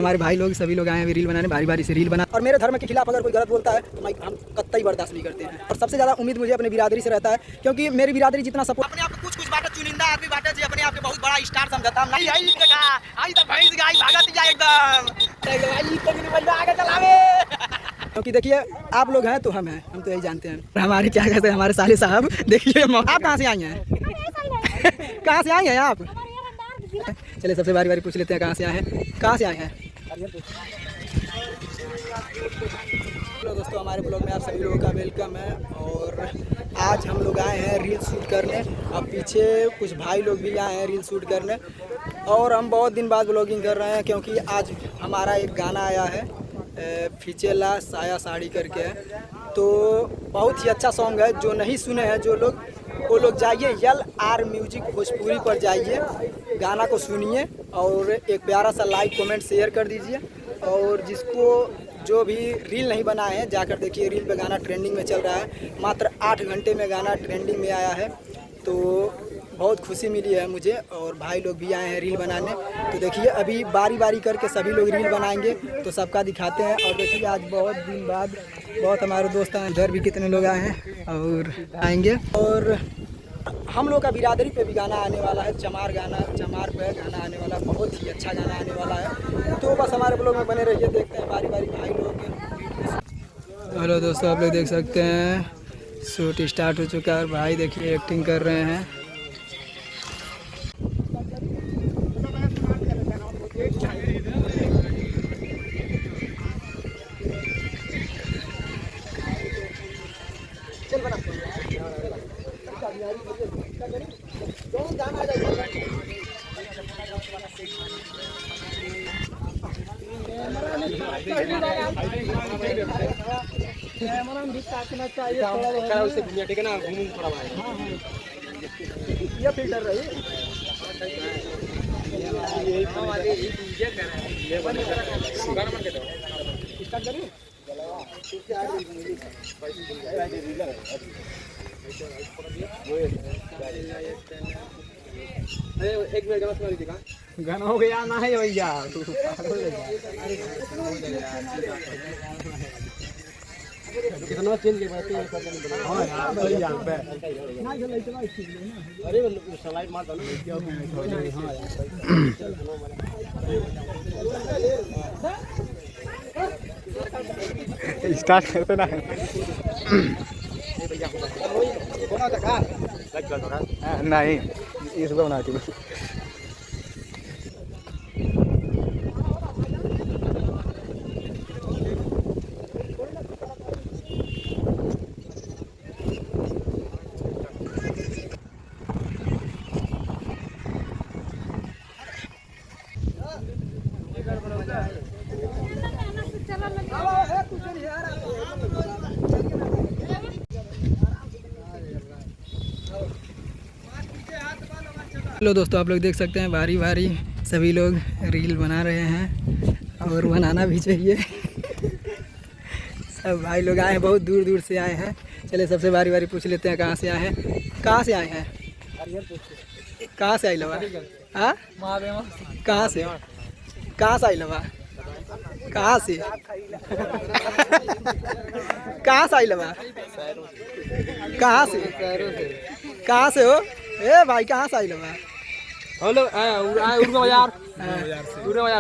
हमारे भाई लोग सभी लोग आए हैं रील बनाने, बारी बारी से रील बना। और मेरे धर्म के खिलाफ अगर कोई गलत बोलता है तो हम कतई बर्दाश्त नहीं करते हैं। और सबसे ज़्यादा उम्मीद मुझे अपनी बिरादरी से रहता है, क्योंकि मेरी बिरादरी जितना सपोर्ट अपने आप को कुछ बात चुनिंदा आदमी बाटे जो अपने आप को बहुत बड़ा स्टार समझता है। क्योंकि देखिए आप लोग हैं तो हम हैं, हम तो यही जानते हैं। हमारे क्या कहते हैं हमारे साले साहब, देखिए आप कहाँ से आई हैं? कहाँ से आई हैं आप? चलिए सबसे बारी बारी पूछ लेते हैं कहाँ से आए हैं, कहाँ से आए हैं? हेलो दोस्तों, हमारे ब्लॉग में आप सभी लोगों का वेलकम है। और आज हम लोग आए हैं रील शूट करने। अब पीछे कुछ भाई लोग भी आए हैं रील शूट करने। और हम बहुत दिन बाद ब्लॉगिंग कर रहे हैं, क्योंकि आज हमारा एक गाना आया है फिचेला साया साड़ी करके है। तो बहुत ही अच्छा सॉन्ग है, जो नहीं सुने हैं जो लोग वो लोग जाइए LR म्यूजिक भोजपुरी पर जाइए, गाना को सुनिए और एक प्यारा सा लाइक कमेंट शेयर कर दीजिए। और जिसको जो भी रील नहीं बनाए हैं जाकर देखिए, रील पे गाना ट्रेंडिंग में चल रहा है। मात्र 8 घंटे में गाना ट्रेंडिंग में आया है, तो बहुत खुशी मिली है मुझे। और भाई लोग भी आए हैं रील बनाने, तो देखिए अभी बारी बारी करके सभी लोग रील बनाएंगे तो सबका दिखाते हैं। और देखिए आज बहुत दिन बाद बहुत हमारे दोस्त हैं, इधर भी कितने लोग आए हैं और आएंगे। और हम लोग का बिरादरी पे भी गाना आने वाला है, चमार पे गाना आने वाला है, बहुत ही अच्छा गाना आने वाला है। तो बस हमारे ब्लॉग में बने रहिए, देखते हैं बारी बारी भाई लोग। हेलो दोस्तों, आप लोग देख सकते हैं शूट स्टार्ट हो चुका है। भाई देखिए एक्टिंग कर रहे हैं। ठीक है ना, घूमू थोड़ा भाई। ये फिल्टर रही एक मिनट गाना हो गया ना है भैया। कितना चेंज के बात है? हां यार अरे स्लाइड मार दो ना। हां यार स्टार्ट करते ना। कौन आता का लग कर दो नहीं, इसको बना के हेलो दोस्तों, आप लोग देख सकते हैं बारी बारी सभी लोग रील बना रहे हैं और बनाना भी चाहिए। सब भाई लोग आए हैं, बहुत दूर दूर से आए हैं। चलिए सबसे बारी बारी पूछ लेते हैं कहाँ से आए हैं, कहाँ से आए हैं? कहाँ से आई लवा? हाँ कहाँ से आई लवा? कहाँ से आई लवा? कहाँ से हो? ए भाई कहाँ से आई लवा? हेलो उर्गा बाजार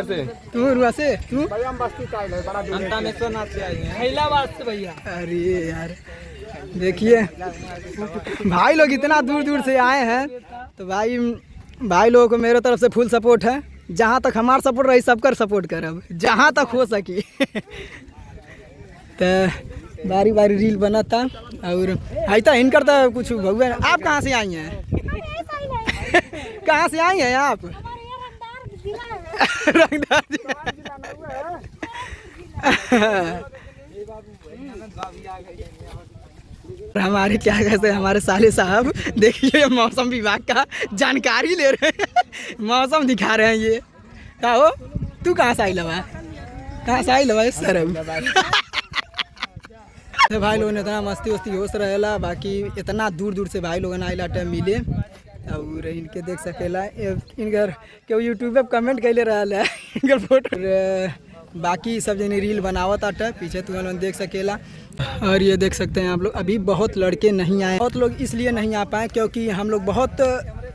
से। तू उर्गा से? तू भाई हम बस्ती का है, बड़ा दूर अंतानेश्वर से आए हैं, हैदराबाद से भैया। अरे यार देखिए भाई लोग इतना दूर दूर से आए हैं, तो भाई लोगों को मेरे तरफ से फुल सपोर्ट है। जहाँ तक हमारा सपोर्ट रही सबकर सपोर्ट करब, जहाँ तक हो सकी। तो बारी बारी रील बना था और तो इनकर तो कुछ भगवान। आप कहाँ से आई हैं? कहाँ से आई हैं आप? रंगदार हमारे क्या कहते हैं हमारे साले साहब, देखिए मौसम विभाग का जानकारी ले रहे हैं, मौसम दिखा रहे हैं। ये क्या हो? तू कहाँ से आई लवा? कहाँ से आई लवा? सर भाई लोगों ने इतना मस्ती वस्ती होश रहेला, बाकी इतना दूर दूर से भाई लोगों ने आइला टाइम मिले और इनके देख सकेला इनकर केहू यूट्यूब पे कमेंट कैले रहा है इनकर फोटो। बाकी सब जने रील बनावत आटे पीछे तुम लोग देख सकेला। और ये देख सकते हैं आप लोग अभी बहुत लड़के नहीं आए, बहुत लोग इसलिए नहीं आ पाए क्योंकि हम लोग बहुत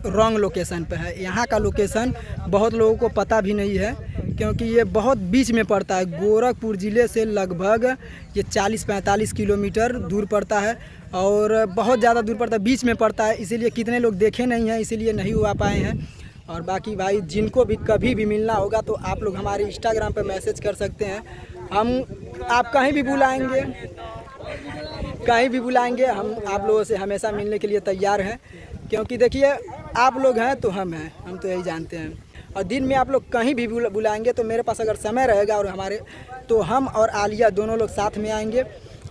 रॉन्ग लोकेशन पे है। यहाँ का लोकेशन बहुत लोगों को पता भी नहीं है क्योंकि ये बहुत बीच में पड़ता है। गोरखपुर ज़िले से लगभग ये 40-45 किलोमीटर दूर पड़ता है और बहुत ज़्यादा दूर पड़ता है, बीच में पड़ता है। इसीलिए कितने लोग देखे नहीं हैं, इसीलिए नहीं हुआ पाए हैं। और बाकी भाई जिनको भी कभी भी मिलना होगा तो आप लोग हमारे इंस्टाग्राम पे मैसेज कर सकते हैं। हम आप कहीं भी बुलाएंगे, कहीं भी बुलाएंगे, हम आप लोगों से हमेशा मिलने के लिए तैयार हैं क्योंकि देखिए आप लोग हैं तो हम हैं, हम तो यही जानते हैं। और दिन में आप लोग कहीं भी बुलाएंगे तो मेरे पास अगर समय रहेगा और हमारे तो हम और आलिया दोनों लोग साथ में आएंगे।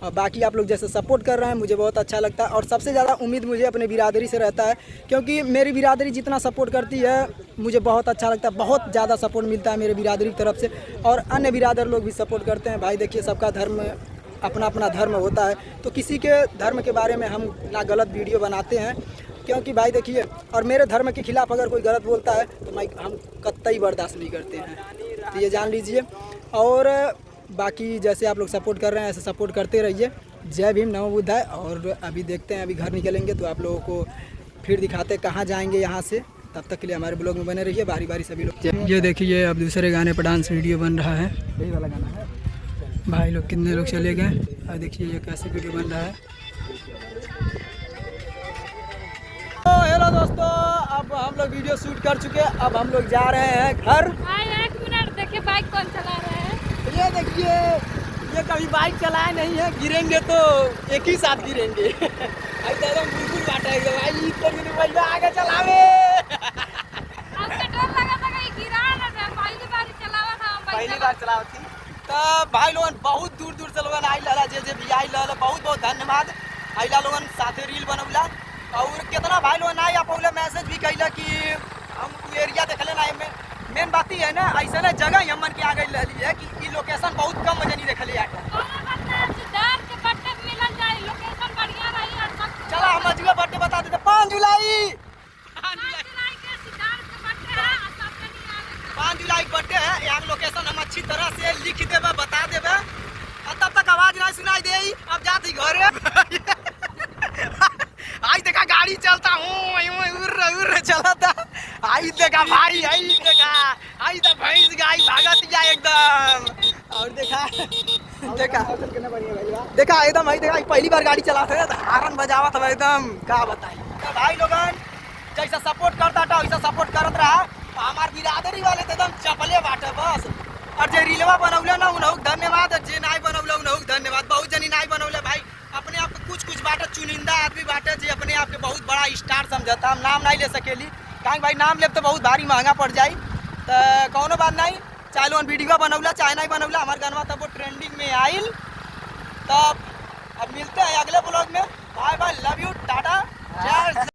और बाकी आप लोग जैसे सपोर्ट कर रहे हैं मुझे बहुत अच्छा लगता है। और सबसे ज़्यादा उम्मीद मुझे अपने बिरादरी से रहता है क्योंकि मेरी बिरादरी जितना सपोर्ट करती है मुझे बहुत अच्छा लगता है। बहुत ज़्यादा सपोर्ट मिलता है मेरे बिरादरी की तरफ से और अन्य बिरादर लोग भी सपोर्ट करते हैं। भाई देखिए सबका धर्म अपना अपना धर्म होता है तो किसी के धर्म के बारे में हम ना गलत वीडियो बनाते हैं क्योंकि भाई देखिए और मेरे धर्म के खिलाफ़ अगर कोई गलत बोलता है तो हम कतई बर्दाश्त नहीं करते हैं, तो ये जान लीजिए। और बाकी जैसे आप लोग सपोर्ट कर रहे हैं ऐसे सपोर्ट करते रहिए। जय भीम नमो बुद्धाय। और अभी देखते हैं, अभी घर निकलेंगे तो आप लोगों को फिर दिखाते कहाँ जाएंगे यहाँ से। तब तक के लिए हमारे ब्लॉग में बने रहिए, बारी बारी सभी लोग। ये देखिए अब दूसरे गाने पर डांस वीडियो बन रहा है, यही वाला गाना है। भाई लोग कितने लोग चले गए और देखिए ये कैसे वीडियो बन रहा है। तो हेलो दोस्तों, अब हम लोग वीडियो शूट कर चुके हैं, अब हम लोग जा रहे हैं घर। एक मिनट देखिए बाइक कौन चला रहा है। ये देखिए ये कभी बाइक चलाया नहीं है, गिरेंगे तो एक ही साथ गिरेंगे। एकदम बिल्कुल बाटा है भाई, तो आगे चलावे। हमको डर लगा था कहीं गिरा ना जाए, पहली बार चलावा था हम बाइक। पहली बार चलावा थी तो भाई लोगन बहुत दूर दूर से लोगन आई लला, जे भी आई लला बहुत बहुत धन्यवाद। आइला लोगन साथे रील बनौला और कितना भाई लोगन आई आप मैसेज भी कैला कि हम एरिया देखले ना। मेन बात ही है ना, ऐसा ना जगह हमन के आ गई लली है कि ई लोकेशन बहुत कम जनी देखले आटे। डर के बट्टे मिलन जाए, लोकेशन बढ़िया रही और सब। चला हम अजूबा बर्थडे बता देते 5 जुलाई। 5 जुलाई के सिद्धार्थ के बट्टे है और सब जनी आ गए। 5 जुलाई बर्थडे है, यहाँ लोकेशन हम अच्छी तरह से लिख देवे बता देवे। तब तक आवाज नहीं सुनाई दे, अब जाती घरे। आई देखा गाड़ी चलता हूँ उर्र चला था। आई देखा भाई, आई देखा आई तो भैंस गाय भागत जा एकदम। और देखा देखा देखा एकदम आई देखा पहली बार गाड़ी चलाते है तो हारन बजावा था एकदम, क्या बताई। तो भाई लोगन जैसा सपोर्ट करता था वैसा सपोर्ट करत रहा। हमार बिरादरी वाले तो एकदम चपले बाटे बस। और जे रीलवा बनौले ना उन्हों धन्यवाद, जे नाई बनौले उन्हों धन्यवाद। बहुत जनी नाई बनौले भाई, अपने आप को कुछ बाटे चुनिंदा आदमी बाटे जे अपने आप के बहुत बड़ा स्टार समझता। हम नाम नहीं ले सकेली कहीं भाई, नाम ले तो बहुत भारी महंगा पड़ जाई। तो कौनो बात नहीं, चाहे लोन वीडियो बनौला चाहे नहीं बनौला, हमारे गानवा तब वो ट्रेंडिंग में आइल। तब अब मिलते हैं अगले ब्लॉग में। बाय बाय, लव यू, टाटा, जय।